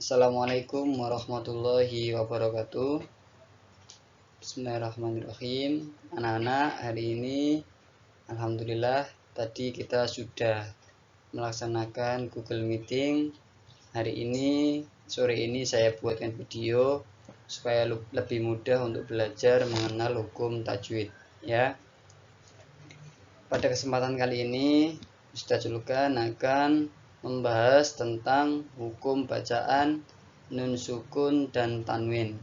Assalamualaikum warahmatullahi wabarakatuh. Bismillahirrahmanirrahim. Anak-anak, hari ini alhamdulillah tadi kita sudah melaksanakan Google Meeting. Hari ini sore ini saya buatkan video supaya lebih mudah untuk belajar mengenal hukum tajwid ya. Pada kesempatan kali ini Ustaz Julkan akan membahas tentang hukum bacaan nun sukun dan tanwin.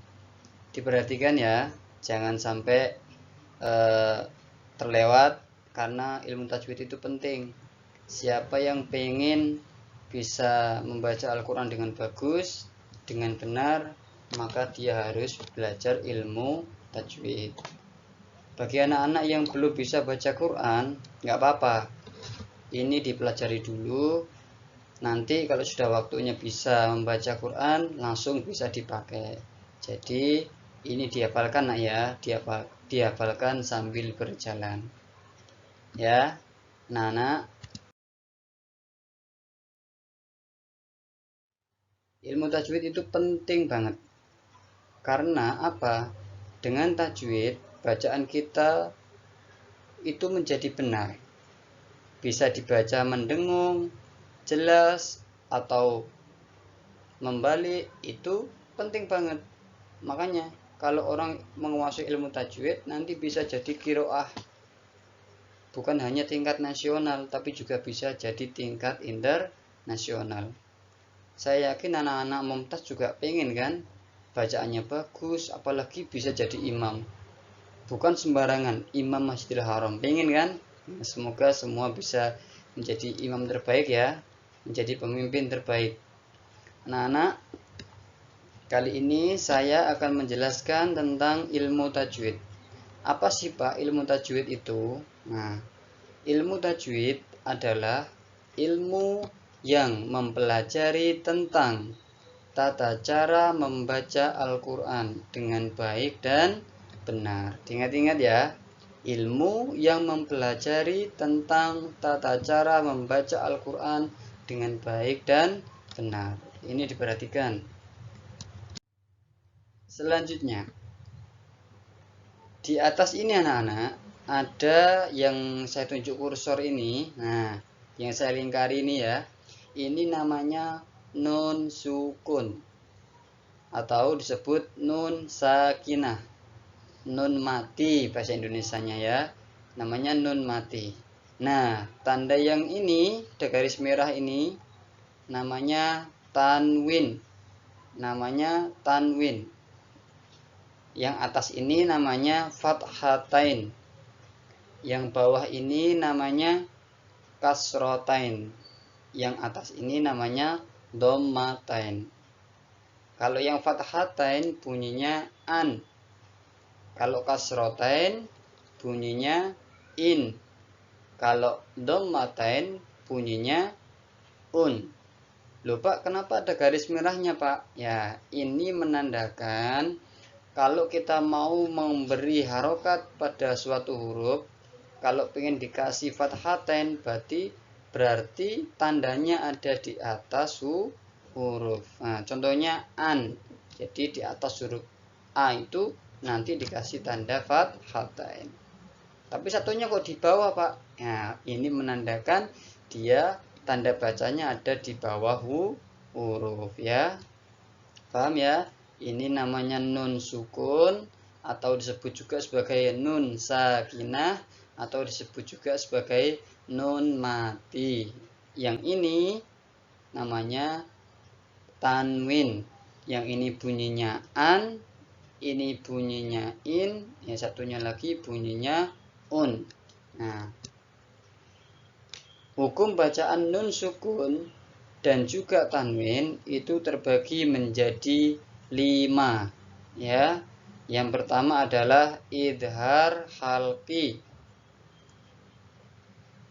Diperhatikan ya, jangan sampai terlewat karena ilmu tajwid itu penting. Siapa yang pengen bisa membaca Al-Quran dengan bagus, dengan benar, maka dia harus belajar ilmu tajwid. Bagi anak-anak yang belum bisa baca Quran, nggak apa-apa. Ini dipelajari dulu. Nanti kalau sudah waktunya bisa membaca Quran, langsung bisa dipakai. Jadi ini dihafalkan nak ya, dihafalkan sambil berjalan. Ya, anak-anak. Ilmu tajwid itu penting banget. Karena apa? Dengan tajwid, bacaan kita itu menjadi benar. Bisa dibaca mendengung, jelas, atau membalik, itu penting banget. Makanya kalau orang menguasai ilmu tajwid nanti bisa jadi qiraah. Bukan hanya tingkat nasional, tapi juga bisa jadi tingkat internasional. Saya yakin anak-anak Mumtaz juga pengen kan bacaannya bagus, apalagi bisa jadi imam. Bukan sembarangan imam Masjidil Haram, pengen kan? Semoga semua bisa menjadi imam terbaik ya, menjadi pemimpin terbaik. Anak-anak, kali ini saya akan menjelaskan tentang ilmu tajwid. Apa sih Pak ilmu tajwid itu? Nah, ilmu tajwid adalah ilmu yang mempelajari tentang tata cara membaca Al-Quran dengan baik dan benar. Ingat-ingat ya, ilmu yang mempelajari tentang tata cara membaca Al-Quran dengan baik dan benar. Ini diperhatikan. Selanjutnya, di atas ini anak-anak ada yang saya tunjuk kursor ini. Nah, yang saya lingkari ini ya. Ini namanya nun sukun atau disebut nun sakinah. Nun mati bahasa Indonesianya ya. Namanya nun mati. Nah, tanda yang ini, ada garis merah ini namanya tanwin. Namanya tanwin. Yang atas ini namanya fathatain. Yang bawah ini namanya kasrotain. Yang atas ini namanya dhammatain. Kalau yang fathatain bunyinya an. Kalau kasrotain bunyinya in. Kalau dhammatain bunyinya un. Loh Pak, kenapa ada garis merahnya Pak? Ya, ini menandakan kalau kita mau memberi harokat pada suatu huruf, kalau pengen dikasih fathatain berarti tandanya ada di atas huruf. Nah, contohnya an. Jadi di atas huruf A itu nanti dikasih tanda fathatain. Tapi satunya kok di bawah Pak? Nah, ini menandakan dia tanda bacanya ada di bawah huruf ya. Paham ya? Ini namanya nun sukun atau disebut juga sebagai nun sakinah atau disebut juga sebagai nun mati. Yang ini namanya tanwin. Yang ini bunyinya an, ini bunyinya in, yang satunya lagi bunyinya un. Nah, hukum bacaan nun sukun dan juga tanwin itu terbagi menjadi 5 ya. Yang pertama adalah idhar halqi.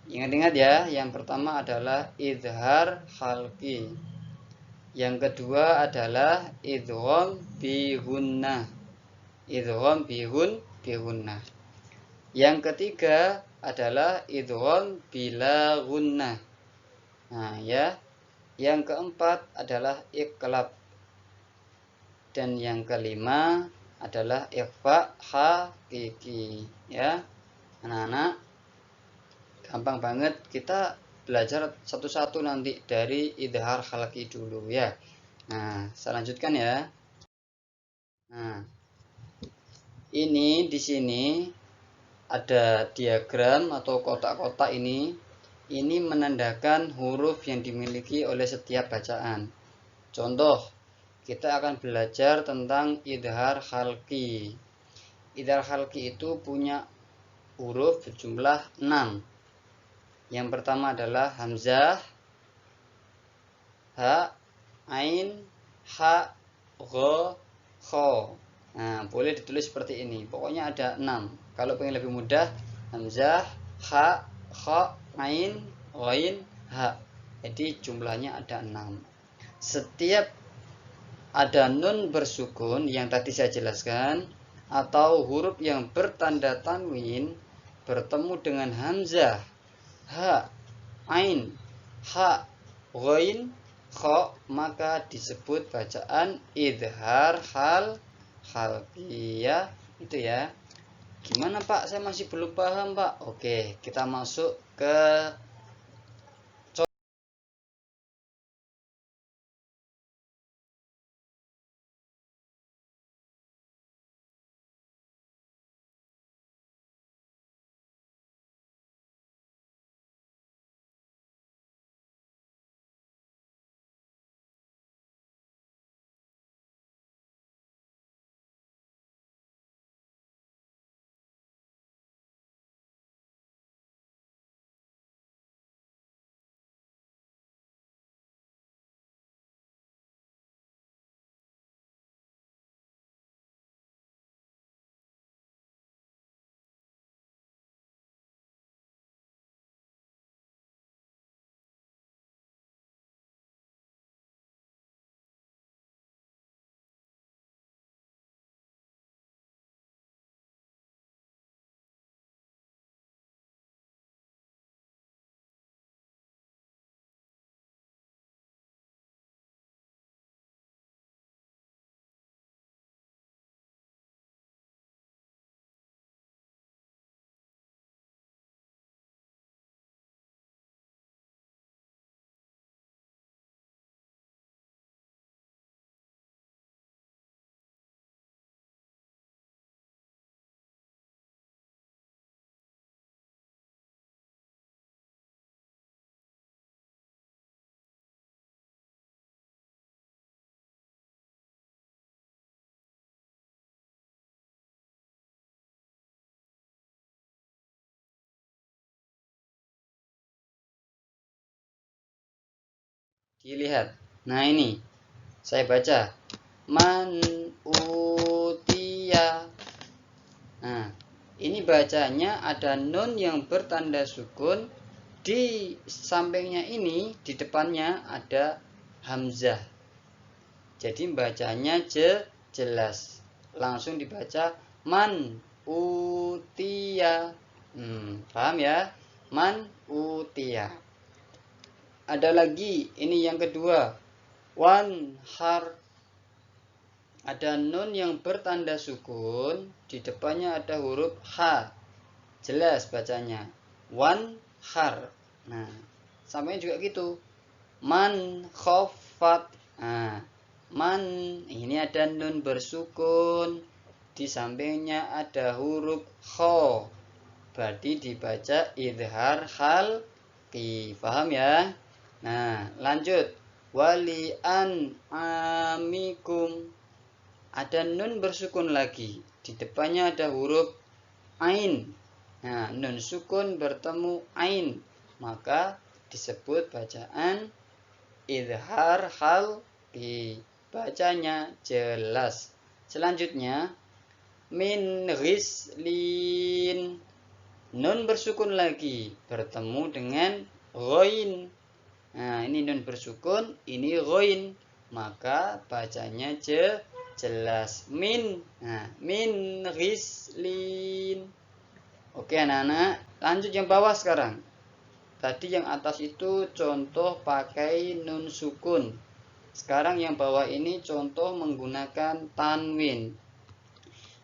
Ingat-ingat ya, yang pertama adalah idhar halqi. Yang kedua adalah idgham bihunnah. Idgham bihunnah. Yang ketiga adalah idgham bila gunnah. Nah ya. Yang keempat adalah iqlab. Dan yang kelima adalah ikhfa hakiki ya. Anak-anak, gampang banget, kita belajar satu-satu nanti dari idhar halqi dulu ya. Nah, saya lanjutkan ya. Nah, ini di sini ada diagram atau kotak-kotak ini. Ini menandakan huruf yang dimiliki oleh setiap bacaan. Contoh, kita akan belajar tentang idhar halqi. Idhar halqi itu punya huruf berjumlah 6. Yang pertama adalah hamzah, ha, ain, ha, gha, kha. Nah, boleh ditulis seperti ini. Pokoknya ada 6. Kalau pengen lebih mudah, hamzah, ha, kha, ain, ghain, ha. Jadi jumlahnya ada 6. Setiap ada nun bersukun yang tadi saya jelaskan atau huruf yang bertanda tanwin bertemu dengan hamzah, ha, ain, ha, ghain, kha, maka disebut bacaan idhar halqi ya. Itu ya. Gimana Pak? Saya masih belum paham Pak. Oke, kita masuk ke dilihat. Nah, ini saya baca man utiya. Nah, ini bacanya ada nun yang bertanda sukun, di sampingnya ini, di depannya ada hamzah. Jadi bacanya jelas. Langsung dibaca man utiya. Paham ya? Man utiya. Ada lagi, ini yang kedua. Wan har. Ada nun yang bertanda sukun, di depannya ada huruf ha. Jelas bacanya. Wan har. Nah, sampai juga gitu. Man khofat. Nah, man ini ada nun bersukun, di sampingnya ada huruf kho. Berarti dibaca idhar halqi. Paham ya? Nah, lanjut. Wali an amikum. Ada nun bersukun lagi, di depannya ada huruf ain. Nah, nun sukun bertemu ain, maka disebut bacaan idhar halqi. Bacanya jelas. Selanjutnya min ghislin. Nun bersukun lagi bertemu dengan ghain. Nah, ini nun bersukun, ini ghain, maka bacanya jelas min. Nah, min ghislin. Oke anak-anak, lanjut yang bawah sekarang. Tadi yang atas itu contoh pakai nun sukun. Sekarang yang bawah ini contoh menggunakan tanwin.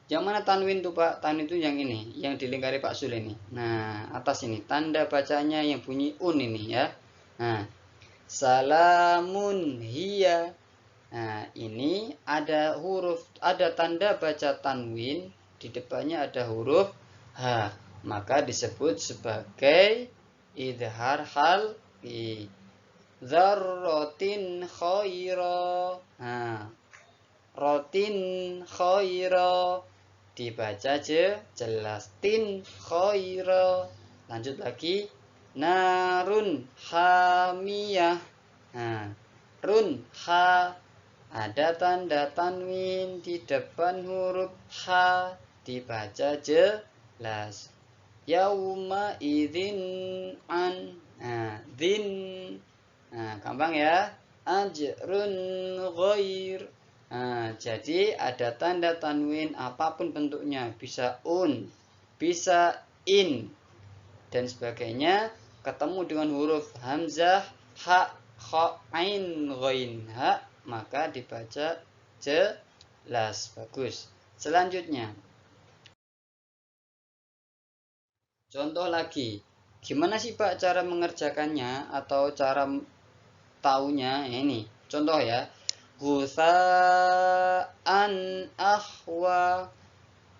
Yang mana tanwin tuh Pak? Tanwin itu yang ini, yang dilingkari Pak Sul ini. Nah, atas ini tanda bacanya yang bunyi un ini ya. Nah, salamun hiya. Nah, ini ada tanda baca tanwin, di depannya ada huruf H, maka disebut sebagai idhar halqi. Dzarratin khaira. Nah, rotin khaira dibaca jelas, tin khaira. Lanjut lagi, narun hamiyah. Nah, run ha, ada tanda tanwin di depan huruf H, dibaca jelas. Yauma idzin an. Nah, din. Nah, gampang ya. Ajrun ghair. Nah, jadi ada tanda tanwin apapun bentuknya, bisa un, bisa in, dan sebagainya, ketemu dengan huruf hamzah, ha, kha, ain, ghain, ha, maka dibaca jelas. Bagus. Selanjutnya, contoh lagi. Gimana sih Pak cara mengerjakannya atau cara taunya? Ini contoh ya. Gusaan ahwa.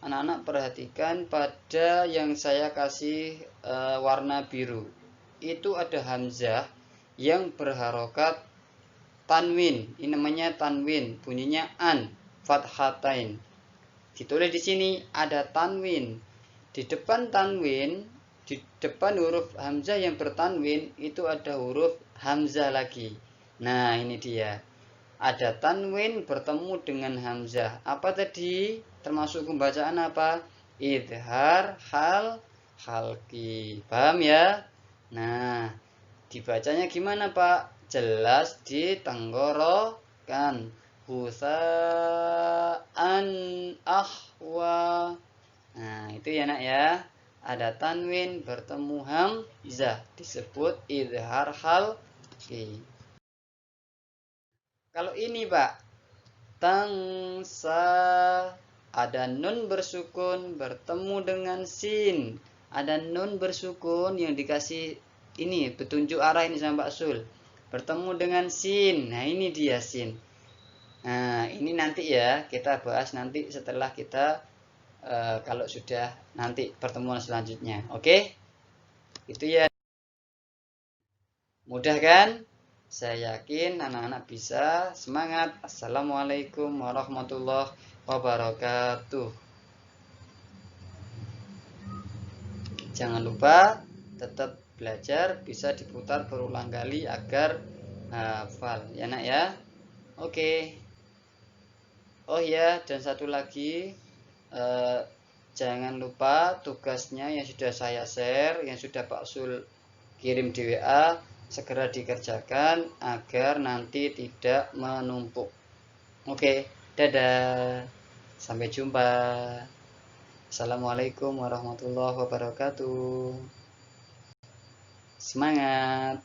Anak-anak perhatikan pada yang saya kasih warna biru. Itu ada hamzah yang berharokat tanwin. Ini namanya tanwin, bunyinya an, fathatain. Ditulis di sini ada tanwin. Di depan tanwin, di depan huruf hamzah yang bertanwin itu ada huruf hamzah lagi. Nah, ini dia. Ada tanwin bertemu dengan hamzah. Apa tadi? Termasuk pembacaan apa? Idhar halqi. Paham ya? Nah, dibacanya gimana Pak? Jelas ditenggorokan. Husa'an ahwa. Nah, itu ya nak ya. Ada tanwin bertemu hamzah, disebut idhar halqi. Kalau ini Pak, tangsa, ada nun bersukun bertemu dengan sin. Ada nun bersukun yang dikasih ini petunjuk arah ini sama Pak Sul, bertemu dengan sin. Nah, ini dia sin. Nah, ini nanti ya kita bahas nanti setelah kita kalau sudah nanti pertemuan selanjutnya. Oke? Itu ya. Mudah kan? Saya yakin anak-anak bisa. Semangat. Assalamualaikum warahmatullahi wabarakatuh. Jangan lupa tetap belajar, bisa diputar berulang kali agar hafal ya nak ya. Oke. Oh ya, dan satu lagi, jangan lupa tugasnya yang sudah saya share, yang sudah Pak Sul kirim di WA, segera dikerjakan agar nanti tidak menumpuk. Oke, dadah. Sampai jumpa. Assalamualaikum warahmatullahi wabarakatuh. Semangat.